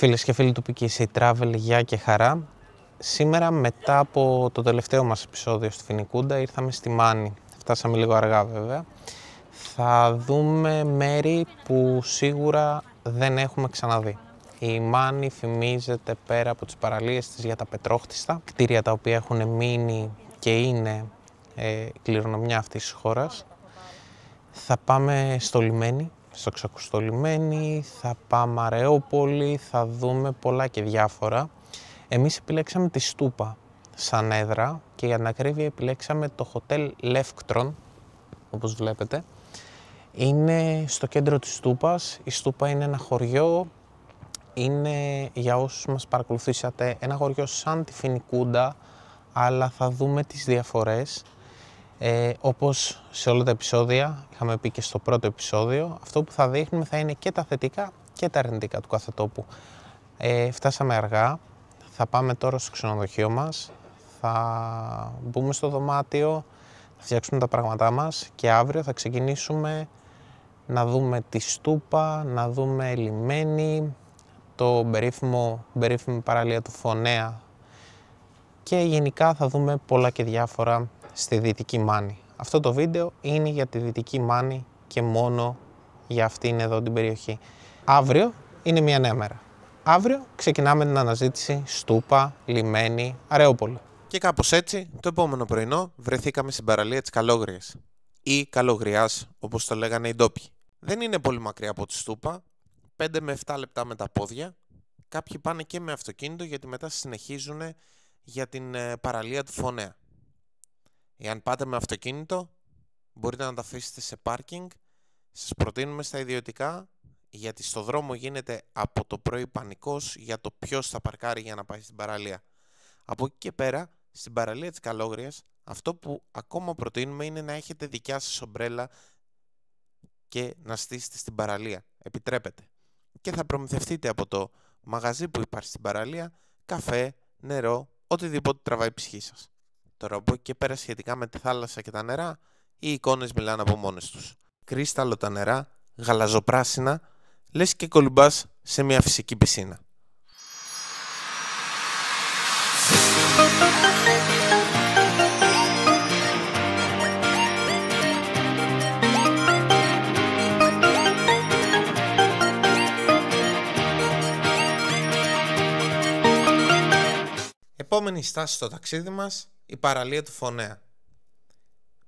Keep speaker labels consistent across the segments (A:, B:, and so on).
A: Φίλες και φίλοι του PKC Travel, γεια και χαρά. Σήμερα, μετά από το τελευταίο μας επεισόδιο στη Φοινικούντα, ήρθαμε στη Μάνη. Φτάσαμε λίγο αργά βέβαια. Θα δούμε μέρη που σίγουρα δεν έχουμε ξαναδεί. Η Μάνη φημίζεται πέρα από τις παραλίες της για τα πετρόχτιστα, κτίρια τα οποία έχουν μείνει και είναι κληρονομιά αυτής της χώρας. Θα πάμε στο λιμένι, στο ξακουστό λιμένι, θα πάμε Αρεόπολη, θα δούμε πολλά και διάφορα. Εμείς επιλέξαμε τη Στούπα σαν έδρα και για την ακρίβεια επιλέξαμε το Hotel Lefktron, όπως βλέπετε. Είναι στο κέντρο της Στούπας. Η Στούπα είναι ένα χωριό, είναι για όσους μας παρακολουθήσατε ένα χωριό σαν τη Φοινικούντα, αλλά θα δούμε τις διαφορές. Όπως σε όλα τα επεισόδια, είχαμε πει και στο πρώτο επεισόδιο, αυτό που θα δείχνουμε θα είναι και τα θετικά και τα αρνητικά του κάθε τόπου. Φτάσαμε αργά, θα πάμε τώρα στο ξενοδοχείο μας, θα μπούμε στο δωμάτιο, θα φτιάξουμε τα πράγματά μας και αύριο θα ξεκινήσουμε να δούμε τη Στούπα, να δούμε λιμένι, το περίφημη παραλία του Φωνέα και γενικά θα δούμε πολλά και διάφορα στη Δυτική Μάνη. Αυτό το βίντεο είναι για τη Δυτική Μάνη και μόνο για αυτήν εδώ την περιοχή. Αύριο είναι μια νέα μέρα. Αύριο ξεκινάμε την αναζήτηση Στούπα, λιμένι, Αρεόπολη.
B: Και κάπως έτσι, το επόμενο πρωινό βρεθήκαμε στην παραλία της Καλόγριας ή Καλογριάς, όπως το λέγανε οι ντόπιοι. Δεν είναι πολύ μακριά από τη Στούπα, 5 με 7 λεπτά με τα πόδια. Κάποιοι πάνε και με αυτοκίνητο γιατί μετά συνεχίζουν για την παραλία του Φωνέα. Εάν πάτε με αυτοκίνητο, μπορείτε να τα αφήσετε σε πάρκινγκ. Σας προτείνουμε στα ιδιωτικά, γιατί στο δρόμο γίνεται από το πρωί πανικός για το ποιος θα παρκάρει για να πάει στην παραλία. Από εκεί και πέρα, στην παραλία της Καλόγριας, αυτό που ακόμα προτείνουμε είναι να έχετε δικιά σας ομπρέλα και να στήσετε στην παραλία. Επιτρέπετε. Και θα προμηθευτείτε από το μαγαζί που υπάρχει στην παραλία καφέ, νερό, οτιδήποτε τραβάει ψυχή σας. Τώρα από εκεί και πέρα σχετικά με τη θάλασσα και τα νερά, οι εικόνες μιλάνε από μόνες τους. Κρίσταλο τα νερά, γαλαζοπράσινα, λες και κολυμπάς σε μια φυσική πισίνα. Επόμενη στάση στο ταξίδι μας, η παραλία του Φωνέα.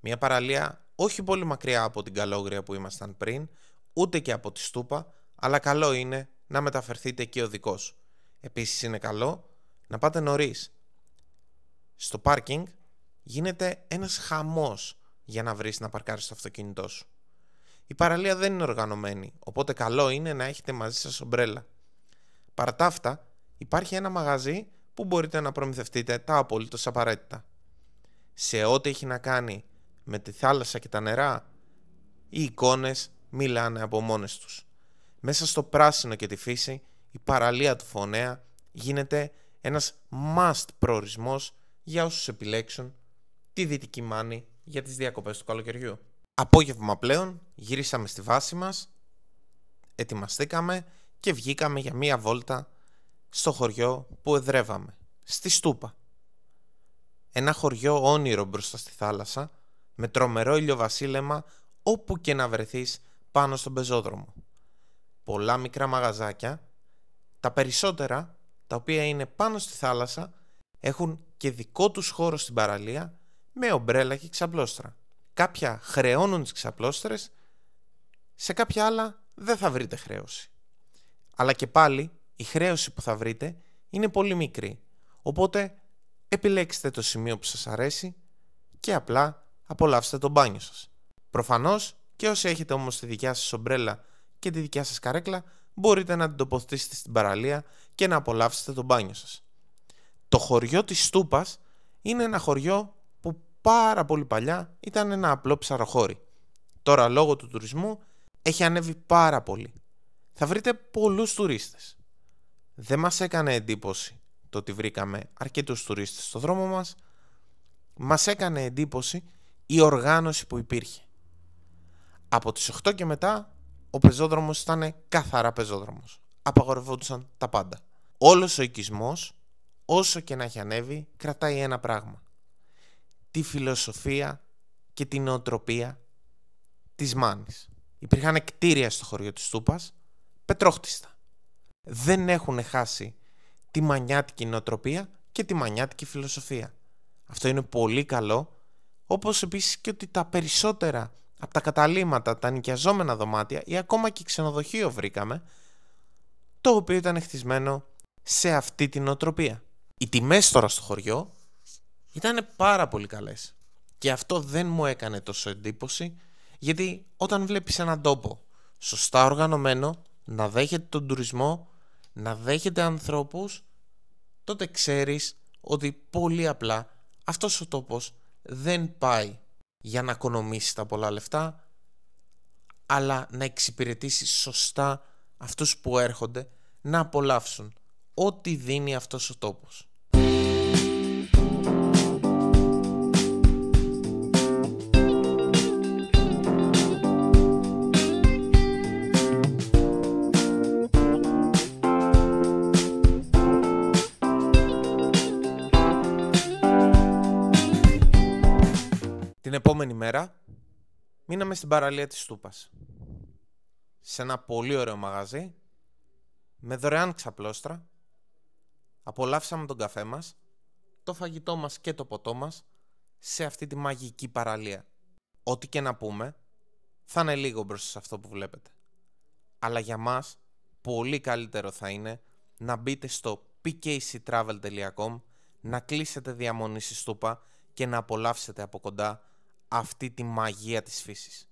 B: Μια παραλία όχι πολύ μακριά από την Καλόγρια που ήμασταν πριν, ούτε και από τη Στούπα, αλλά καλό είναι να μεταφερθείτε εκεί οδικός. Επίσης είναι καλό να πάτε νωρίς. Στο πάρκινγκ γίνεται ένας χαμός για να βρεις να παρκάρεις το αυτοκίνητό σου. Η παραλία δεν είναι οργανωμένη, οπότε καλό είναι να έχετε μαζί σας ομπρέλα. Παρά τα αυτά, υπάρχει ένα μαγαζί που μπορείτε να προμηθευτείτε τα απολύτως απαραίτητα. Σε ό,τι έχει να κάνει με τη θάλασσα και τα νερά, οι εικόνες μιλάνε από μόνες τους. Μέσα στο πράσινο και τη φύση, η παραλία του Φωνέα γίνεται ένας must προορισμός για όσους επιλέξουν τη Δυτική Μάνη για τις διακοπές του καλοκαιριού. Απόγευμα πλέον, γυρίσαμε στη βάση μας, ετοιμαστήκαμε και βγήκαμε για μία βόλτα στο χωριό που εδρεύαμε, στη Στούπα. Ένα χωριό όνειρο μπροστά στη θάλασσα, με τρομερό ηλιοβασίλεμα όπου και να βρεθείς πάνω στον πεζόδρομο. Πολλά μικρά μαγαζάκια, τα περισσότερα, τα οποία είναι πάνω στη θάλασσα, έχουν και δικό τους χώρο στην παραλία με ομπρέλα και ξαπλώστρα. Κάποια χρεώνουν τις ξαπλώστρες, σε κάποια άλλα δεν θα βρείτε χρέωση. Αλλά και πάλι η χρέωση που θα βρείτε είναι πολύ μικρή, οπότε επιλέξτε το σημείο που σας αρέσει και απλά απολαύστε το μπάνιο σας. Προφανώς και όσοι έχετε όμως τη δικιά σας ομπρέλα και τη δικιά σας καρέκλα, μπορείτε να την τοποθετήσετε στην παραλία και να απολαύσετε το μπάνιο σας. Το χωριό της Στούπας είναι ένα χωριό που πάρα πολύ παλιά ήταν ένα απλό ψαροχώρι. Τώρα λόγω του τουρισμού έχει ανέβει πάρα πολύ. Θα βρείτε πολλούς τουρίστες. Δεν μας έκανε εντύπωση το ότι βρήκαμε αρκετούς τουρίστες στο δρόμο μας. Μας έκανε εντύπωση η οργάνωση που υπήρχε. Από τις 8 και μετά ο πεζόδρομος ήταν καθαρά πεζόδρομος. απαγορευόντουσαν τα πάντα. Όλος ο οικισμός, όσο και να έχει ανέβει, κρατάει ένα πράγμα: τη φιλοσοφία και την νοοτροπία της Μάνης. Υπήρχαν κτίρια στο χωριό της Στούπας, πετρόχτιστα. Δεν έχουν χάσει τη μανιάτικη νοοτροπία και τη μανιάτικη φιλοσοφία. Αυτό είναι πολύ καλό, όπως επίσης και ότι τα περισσότερα από τα καταλύματα, τα νοικιαζόμενα δωμάτια ή ακόμα και ξενοδοχείο βρήκαμε, το οποίο ήταν χτισμένο σε αυτή την νοοτροπία. Οι τιμές τώρα στο χωριό ήταν πάρα πολύ καλές και αυτό δεν μου έκανε τόσο εντύπωση, γιατί όταν βλέπεις έναν τόπο σωστά οργανωμένο, να δέχεται τον τουρισμό, να δέχεται ανθρώπους, τότε ξέρεις ότι πολύ απλά αυτός ο τόπος δεν πάει για να οικονομήσει τα πολλά λεφτά, αλλά να εξυπηρετήσει σωστά αυτούς που έρχονται να απολαύσουν ό,τι δίνει αυτός ο τόπος. Την επόμενη μέρα μείναμε στην παραλία της Στούπας, σε ένα πολύ ωραίο μαγαζί με δωρεάν ξαπλώστρα. Απολαύσαμε τον καφέ μας, το φαγητό μας και το ποτό μας σε αυτή τη μαγική παραλία. Ό,τι και να πούμε θα είναι λίγο μπροστά σε αυτό που βλέπετε, αλλά για μας πολύ καλύτερο θα είναι να μπείτε στο pkctravel.com, να κλείσετε διαμονή στη Στούπα και να απολαύσετε από κοντά αυτή τη μαγεία της φύσης.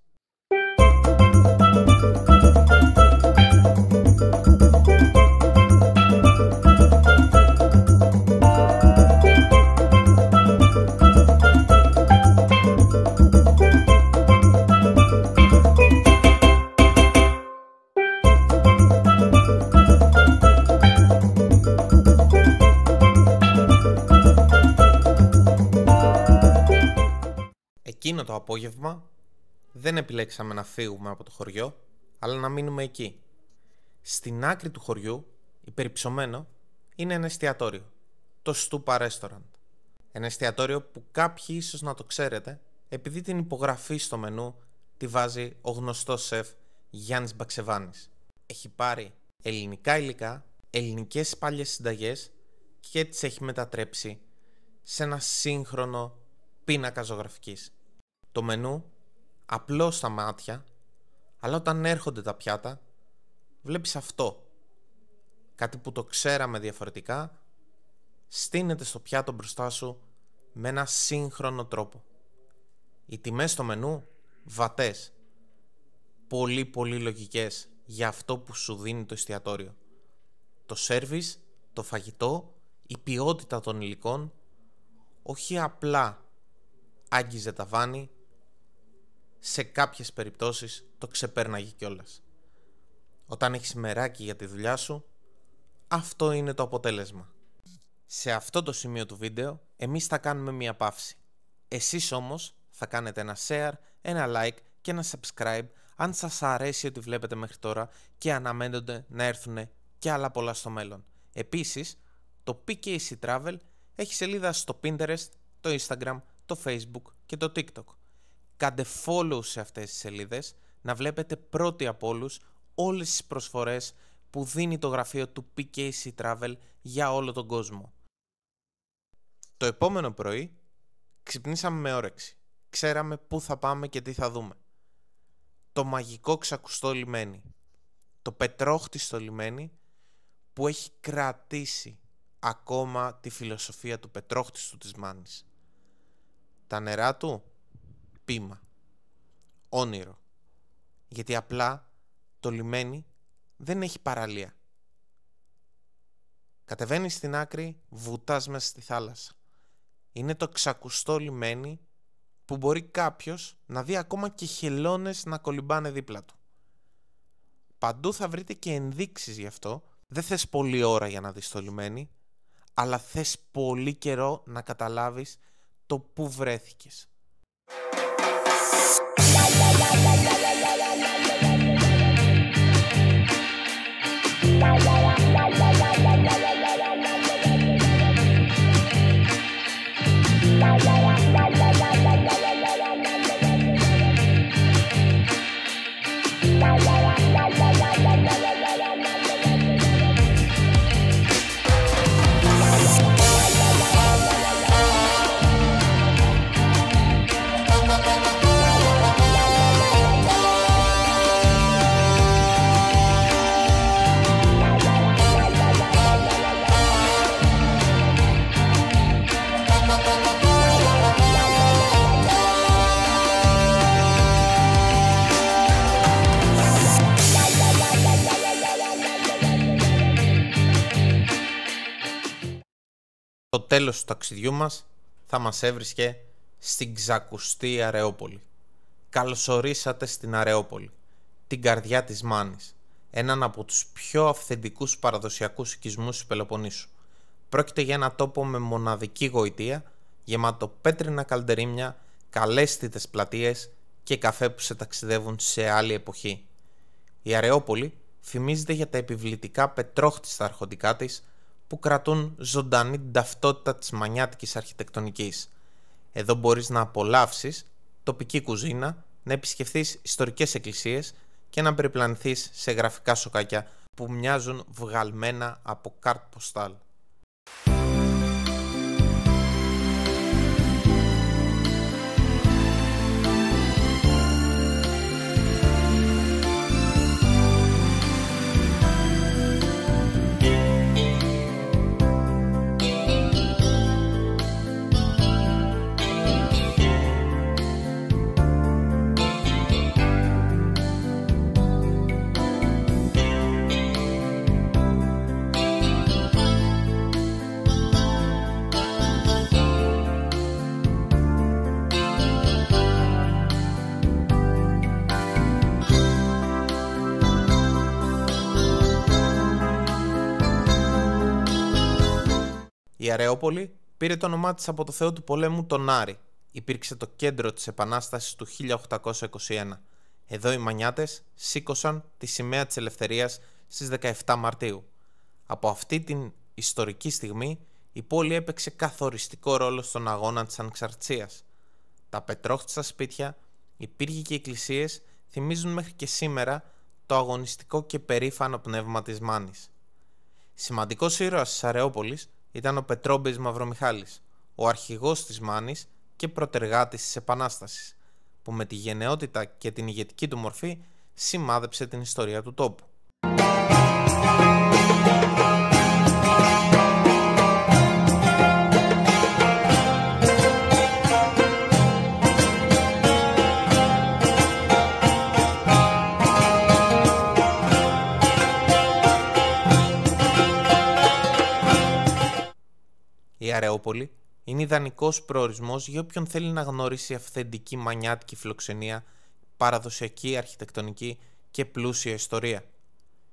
B: Εκείνο το απόγευμα δεν επιλέξαμε να φύγουμε από το χωριό, αλλά να μείνουμε εκεί. Στην άκρη του χωριού, υπερυψωμένο, είναι ένα εστιατόριο, το Stupa Restaurant. Ένα εστιατόριο που κάποιοι ίσως να το ξέρετε, επειδή την υπογραφή στο μενού τη βάζει ο γνωστός σεφ Γιάννης Μπαξεβάνης. Έχει πάρει ελληνικά υλικά, ελληνικές παλιές συνταγές και τις έχει μετατρέψει σε ένα σύγχρονο πίνακα ζωγραφικής. Το μενού απλό στα μάτια, αλλά όταν έρχονται τα πιάτα βλέπεις αυτό. Κάτι που το ξέραμε διαφορετικά στείνεται στο πιάτο μπροστά σου με ένα σύγχρονο τρόπο. Οι τιμές στο μενού βατές, πολύ πολύ λογικές για αυτό που σου δίνει το εστιατόριο. Το σέρβις, το φαγητό, η ποιότητα των υλικών όχι απλά άγγιζε ταβάνι, σε κάποιες περιπτώσεις το ξεπέρναγε κιόλας. Όταν έχεις μεράκι για τη δουλειά σου, αυτό είναι το αποτέλεσμα. Σε αυτό το σημείο του βίντεο, εμείς θα κάνουμε μία παύση. Εσείς όμως θα κάνετε ένα share, ένα like και ένα subscribe αν σας αρέσει ό,τι βλέπετε μέχρι τώρα και αναμένονται να έρθουν και άλλα πολλά στο μέλλον. Επίσης, το PKC Travel έχει σελίδα στο Pinterest, το Instagram, το Facebook και το TikTok. Κάντε follow σε αυτές τις σελίδες να βλέπετε πρώτοι από όλους όλες τις προσφορές που δίνει το γραφείο του PKC Travel για όλο τον κόσμο. Το επόμενο πρωί ξυπνήσαμε με όρεξη. Ξέραμε πού θα πάμε και τι θα δούμε. Το μαγικό ξακουστό λιμένι. Το πετρόχτιστο λιμένι που έχει κρατήσει ακόμα τη φιλοσοφία του πετρόχτιστου της Μάνης. Τα νερά του, ποίημα, όνειρο. Γιατί απλά το λιμένι δεν έχει παραλία. Κατεβαίνεις στην άκρη, βουτάς μέσα στη θάλασσα. Είναι το ξακουστό λιμένι που μπορεί κάποιος να δει ακόμα και χελώνες να κολυμπάνε δίπλα του. Παντού θα βρείτε και ενδείξεις γι' αυτό. Δεν θες πολλή ώρα για να δεις το λιμένι, αλλά θες πολύ καιρό να καταλάβεις το που βρέθηκες. Το τέλος του ταξιδιού μας θα μας έβρισκε στην ξακουστή Αρεόπολη. Καλωσορίσατε στην Αρεόπολη, την καρδιά της Μάνης, έναν από τους πιο αυθεντικούς παραδοσιακούς οικισμούς της Πελοποννήσου. Πρόκειται για ένα τόπο με μοναδική γοητεία, γεμάτο πέτρινα καλντερίμια, καλέσθητες πλατείες και καφέ που σε ταξιδεύουν σε άλλη εποχή. Η Αρεόπολη φημίζεται για τα επιβλητικά πετρόχτιστα αρχοντικά της, που κρατούν ζωντανή την ταυτότητα της μανιάτικης αρχιτεκτονικής. Εδώ μπορείς να απολαύσεις τοπική κουζίνα, να επισκεφθείς ιστορικές εκκλησίες και να περιπλανηθείς σε γραφικά σοκάκια που μοιάζουν βγαλμένα από κάρτ ποστάλ. Η Αρεόπολη πήρε το όνομά της από το θεό του πολέμου τον Άρη. Υπήρξε το κέντρο της Επανάστασης του 1821. Εδώ οι μανιάτες σήκωσαν τη σημαία της ελευθερίας στις 17 Μαρτίου. Από αυτή την ιστορική στιγμή η πόλη έπαιξε καθοριστικό ρόλο στον αγώνα της ανεξαρτησίας. Τα πετρόχτιστα σπίτια, οι πύργοι και οι εκκλησίες θυμίζουν μέχρι και σήμερα το αγωνιστικό και περήφανο πνεύμα της Μάνης. Σημαντικός ήρωας της Αρεόπολης ήταν ο Πετρόμπης Μαυρομιχάλης, ο αρχηγός της Μάνης και προτεργάτης της Επανάστασης, που με τη γενναιότητα και την ηγετική του μορφή σημάδεψε την ιστορία του τόπου. Η Αρεόπολη είναι ιδανικός προορισμός για όποιον θέλει να γνωρίσει αυθεντική μανιάτικη φιλοξενία, παραδοσιακή αρχιτεκτονική και πλούσια ιστορία.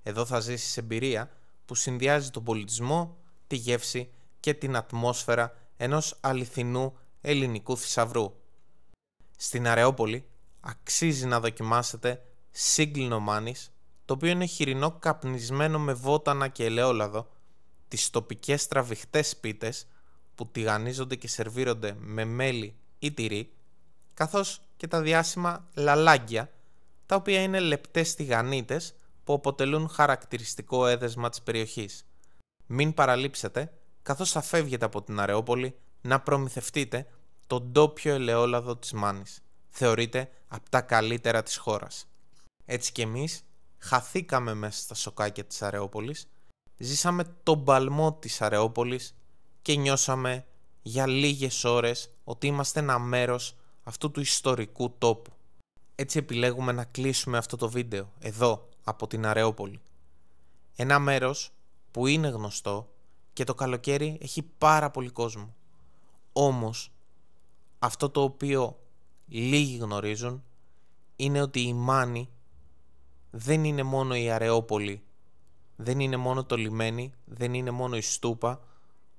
B: Εδώ θα ζήσεις εμπειρία που συνδυάζει τον πολιτισμό, τη γεύση και την ατμόσφαιρα ενός αληθινού ελληνικού θησαυρού. Στην Αρεόπολη αξίζει να δοκιμάσετε σύγκλινο Μάνης, το οποίο είναι χοιρινό καπνισμένο με βότανα και ελαιόλαδο, τις τοπικές τραβηχτές πίτες που τηγανίζονται και σερβίρονται με μέλι ή τυρί, καθώς και τα διάσημα λαλάγκια, τα οποία είναι λεπτές τηγανίτες που αποτελούν χαρακτηριστικό έδεσμα της περιοχής. Μην παραλείψετε, καθώς θα φεύγετε από την Αρεόπολη, να προμηθευτείτε τον ντόπιο ελαιόλαδο της Μάνης. Θεωρείται από τα καλύτερα της χώρας. Έτσι κι εμείς χαθήκαμε μέσα στα σοκάκια της Αρεόπολης, ζήσαμε τον παλμό της Αρεόπολης και νιώσαμε για λίγες ώρες ότι είμαστε ένα μέρος αυτού του ιστορικού τόπου. Έτσι επιλέγουμε να κλείσουμε αυτό το βίντεο εδώ από την Αρεόπολη. Ένα μέρος που είναι γνωστό και το καλοκαίρι έχει πάρα πολύ κόσμο. Όμως αυτό το οποίο λίγοι γνωρίζουν είναι ότι η Μάνη δεν είναι μόνο η Αρεόπολη, δεν είναι μόνο το λιμένι, δεν είναι μόνο η στούπα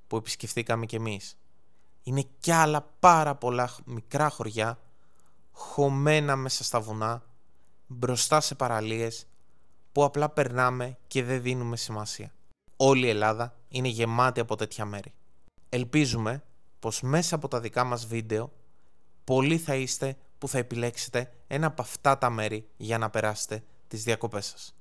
B: που επισκεφθήκαμε κι εμείς. Είναι κι άλλα πάρα πολλά μικρά χωριά, χωμένα μέσα στα βουνά, μπροστά σε παραλίες, που απλά περνάμε και δεν δίνουμε σημασία. Όλη η Ελλάδα είναι γεμάτη από τέτοια μέρη. Ελπίζουμε πως μέσα από τα δικά μας βίντεο, πολλοί θα είστε που θα επιλέξετε ένα από αυτά τα μέρη για να περάσετε τις διακοπές σας.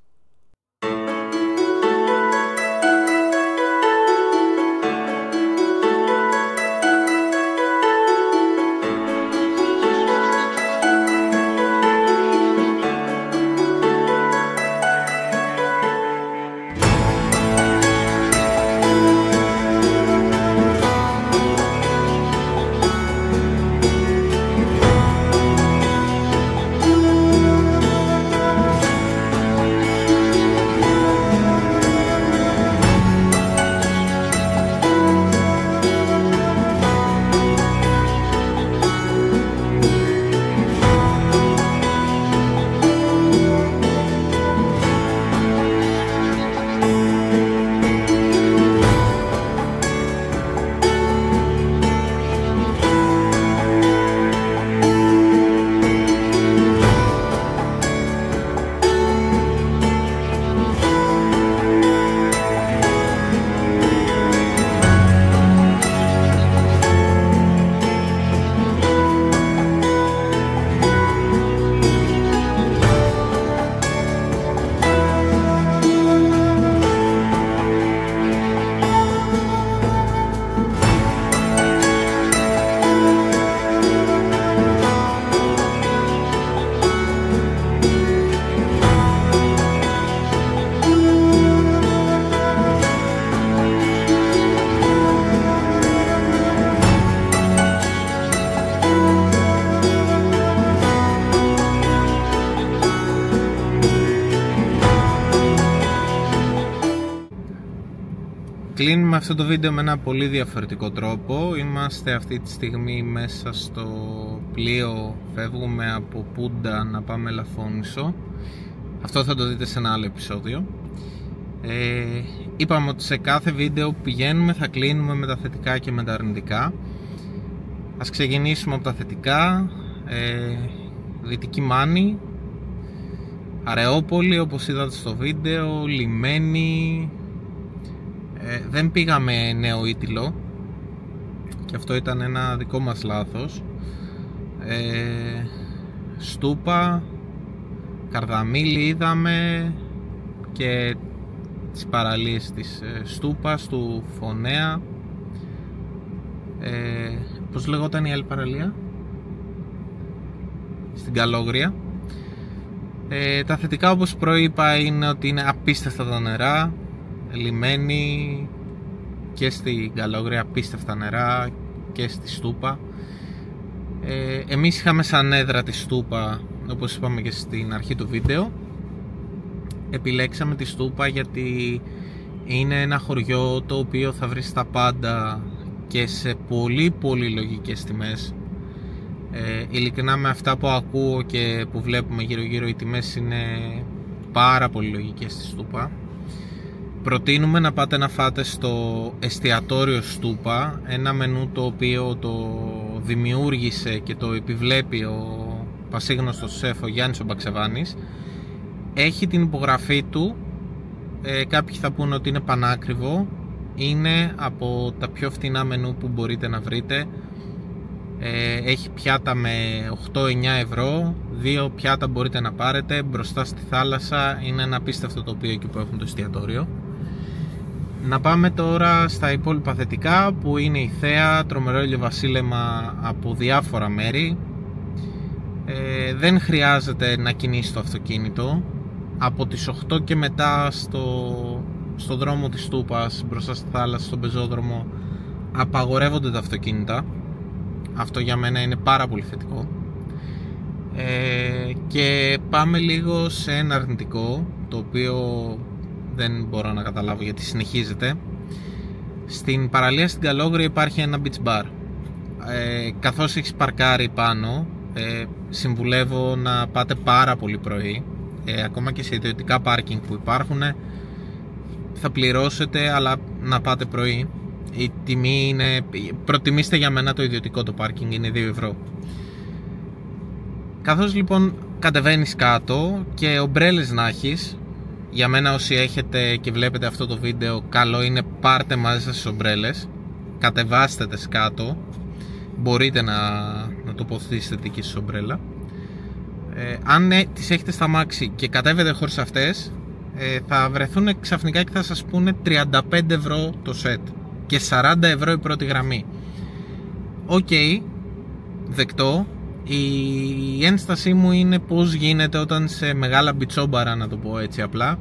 A: Κλείνουμε αυτό το βίντεο με ένα πολύ διαφορετικό τρόπο. Είμαστε αυτή τη στιγμή μέσα στο πλοίο, φεύγουμε από Πούντα να πάμε Λαφώνησο. Αυτό θα το δείτε σε ένα άλλο επεισόδιο. Είπαμε ότι σε κάθε βίντεο που πηγαίνουμε θα κλείνουμε με τα θετικά και με τα αρνητικά. Ας ξεκινήσουμε από τα θετικά. Δυτική Μάνη, Αρεόπολη όπως είδατε στο βίντεο, λιμένη. Δεν πήγαμε Νέο Ήτυλο και αυτό ήταν ένα δικό μας λάθος. Στούπα, Καρδαμίλη είδαμε και τις παραλίες της Στούπας, του Φωνέα. Πώς λεγόταν η άλλη παραλία? Στην Καλόγρια. Τα θετικά, όπως προείπα, είναι ότι είναι απίστευτα τα νερά. Λιμένη και στην Καλόγρια απίστευτα νερά και στη Στούπα. Εμείς είχαμε σαν έδρα τη Στούπα, όπως είπαμε και στην αρχή του βίντεο. Επιλέξαμε τη Στούπα γιατί είναι ένα χωριό το οποίο θα βρεις τα πάντα και σε πολύ πολύ λογικές τιμές. Ειλικρινά με αυτά που ακούω και που βλέπουμε γύρω γύρω, οι τιμές είναι πάρα πολύ λογικές στη Στούπα. Προτείνουμε να πάτε να φάτε στο εστιατόριο Στούπα, ένα μενού το οποίο το δημιούργησε και το επιβλέπει ο πασίγνωστος σεφ ο Γιάννης ο Μπαξεβάνης. Έχει την υπογραφή του, κάποιοι θα πούνε ότι είναι πανάκριβο, είναι από τα πιο φθηνά μενού που μπορείτε να βρείτε. Έχει πιάτα με 8-9 ευρώ, 2 πιάτα μπορείτε να πάρετε μπροστά στη θάλασσα. Είναι ένα απίστευτο τοπίο εκεί που έχουν το εστιατόριο. Να πάμε τώρα στα υπόλοιπα θετικά, που είναι η θέα, τρομερό ηλιοβασίλεμα από διάφορα μέρη. Δεν χρειάζεται να κινείς το αυτοκίνητο. Από τις 8 και μετά στο δρόμο της Στούπας μπροστά στη θάλασσα, στον πεζόδρομο, απαγορεύονται τα αυτοκίνητα. Αυτό για μένα είναι πάρα πολύ θετικό. Και πάμε λίγο σε ένα αρνητικό, το οποίο δεν μπορώ να καταλάβω γιατί συνεχίζεται. Στην παραλία στην Καλόγρια υπάρχει ένα beach bar. Καθώς έχεις παρκάρει πάνω, συμβουλεύω να πάτε πάρα πολύ πρωί. Ακόμα και σε ιδιωτικά πάρκινγκ που υπάρχουν θα πληρώσετε, αλλά να πάτε πρωί. Η τιμή είναι, προτιμήστε για μένα το ιδιωτικό, το πάρκινγκ είναι 2 ευρώ. Καθώς λοιπόν κατεβαίνεις κάτω και ομπρέλες να έχεις, για μένα όσοι έχετε και βλέπετε αυτό το βίντεο, καλό είναι πάρτε μαζί σας τις ομπρέλες, κατεβάστε τις κάτω, μπορείτε να τοποθετήσετε εκεί στις ομπρέλα. Αν τις έχετε στα μάξι και κατέβετε χωρίς αυτές, θα βρεθούν ξαφνικά και θα σας πούνε 35 ευρώ το σετ και 40 ευρώ η πρώτη γραμμή. Οκ, δεκτό. Η ένστασή μου είναι πώς γίνεται όταν σε μεγάλα μπιτσόμπαρα, να το πω έτσι απλά,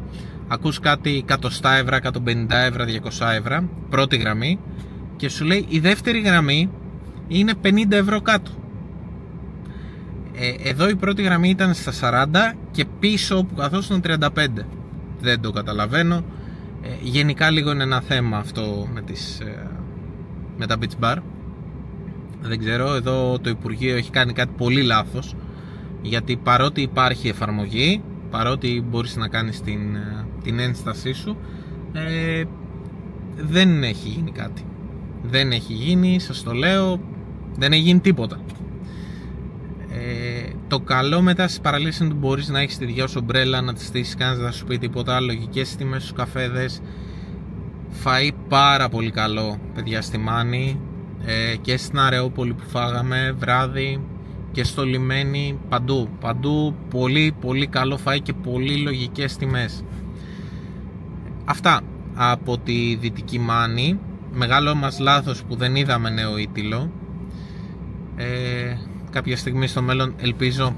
A: ακούς κάτι 100 ευρώ, 150 ευρώ, 200 ευρώ πρώτη γραμμή και σου λέει η δεύτερη γραμμή είναι 50 ευρώ κάτω. Εδώ η πρώτη γραμμή ήταν στα 40 και πίσω που καθόσουν 35. Δεν το καταλαβαίνω. Γενικά λίγο είναι ένα θέμα αυτό με τα beach bar. Δεν ξέρω, εδώ το Υπουργείο έχει κάνει κάτι πολύ λάθος, γιατί παρότι υπάρχει εφαρμογή, παρότι μπορείς να κάνεις την ένστασή σου, δεν έχει γίνει κάτι. Δεν έχει γίνει, σας το λέω, δεν έχει γίνει τίποτα. Το καλό μετά στις παραλίες είναι ότι μπορείς να έχεις τη δυο σου ομπρέλα, να τη στήσεις, κανένας δεν θα σου πει τίποτα, λογικές τιμές στους καφέδες, φαΐ πάρα πολύ καλό παιδιά στη Μάνη, και στην Αρεόπολη που φάγαμε βράδυ και στο λιμένι, παντού πολύ πολύ καλό φαΐ και πολύ λογικές τιμές. Αυτά από τη Δυτική Μάνη. Μεγάλο μας λάθος που δεν είδαμε Νέο Ήτυλο. Κάποια στιγμή στο μέλλον ελπίζω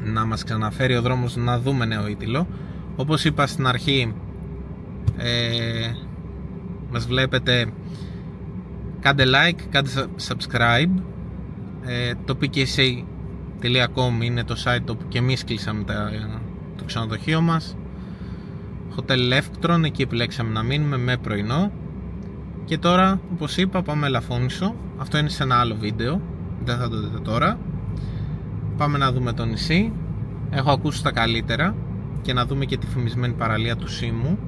A: να μας ξαναφέρει ο δρόμος να δούμε Νέο Ήτυλο. Όπως είπα στην αρχή, μας βλέπετε, κάντε like, κάντε subscribe. Το pksa.com είναι το site όπου και εμείς κλείσαμε το ξενοδοχείο μας. Hotel Electron, εκεί επιλέξαμε να μείνουμε με πρωινό. Και τώρα, όπως είπα, πάμε Ελαφώνησο. Αυτό είναι σε ένα άλλο βίντεο, δεν θα το δείτε τώρα. Πάμε να δούμε το νησί. Έχω ακούσει τα καλύτερα. Και να δούμε και τη φημισμένη παραλία του Σίμου.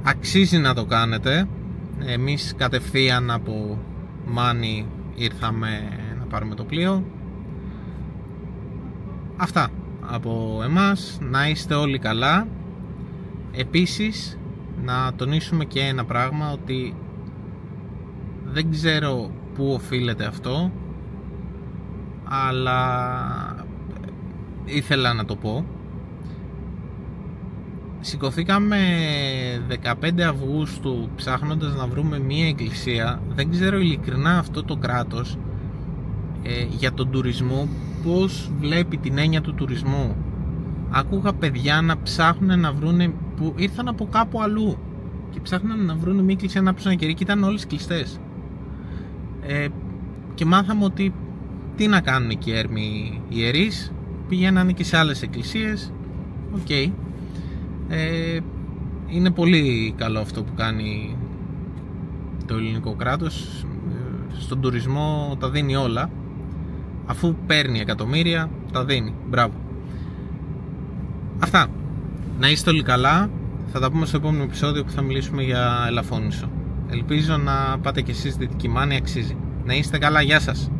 A: Αξίζει να το κάνετε. Εμείς κατευθείαν από Μάνη ήρθαμε να πάρουμε το πλοίο. Αυτά από εμάς. Να είστε όλοι καλά. Επίσης να τονίσουμε και ένα πράγμα, ότι δεν ξέρω πού οφείλεται αυτό, αλλά ήθελα να το πω. Σηκωθήκαμε 15 Αυγούστου ψάχνοντας να βρούμε μία εκκλησία. Δεν ξέρω ειλικρινά αυτό το κράτος για τον τουρισμό πώς βλέπει την έννοια του τουρισμού. Άκουγα παιδιά να ψάχνουν να βρούνε, που ήρθαν από κάπου αλλού και ψάχναν να βρούνε μία εκκλησία να ψάχνουν καιρή και ήταν όλες κλειστές. Και μάθαμε ότι τι να κάνουν εκεί οι έρμοι ιερείς, πηγαίνανε και σε άλλες εκκλησίες. Οκ. Είναι πολύ καλό αυτό που κάνει το ελληνικό κράτος. Στον τουρισμό τα δίνει όλα. Αφού παίρνει εκατομμύρια, τα δίνει. Μπράβο. Αυτά. Να είστε όλοι καλά. Θα τα πούμε στο επόμενο επεισόδιο που θα μιλήσουμε για Ελαφώνησο. Ελπίζω να πάτε κι εσείς Δυτική Μάνη, αξίζει. Να είστε καλά, γεια σας.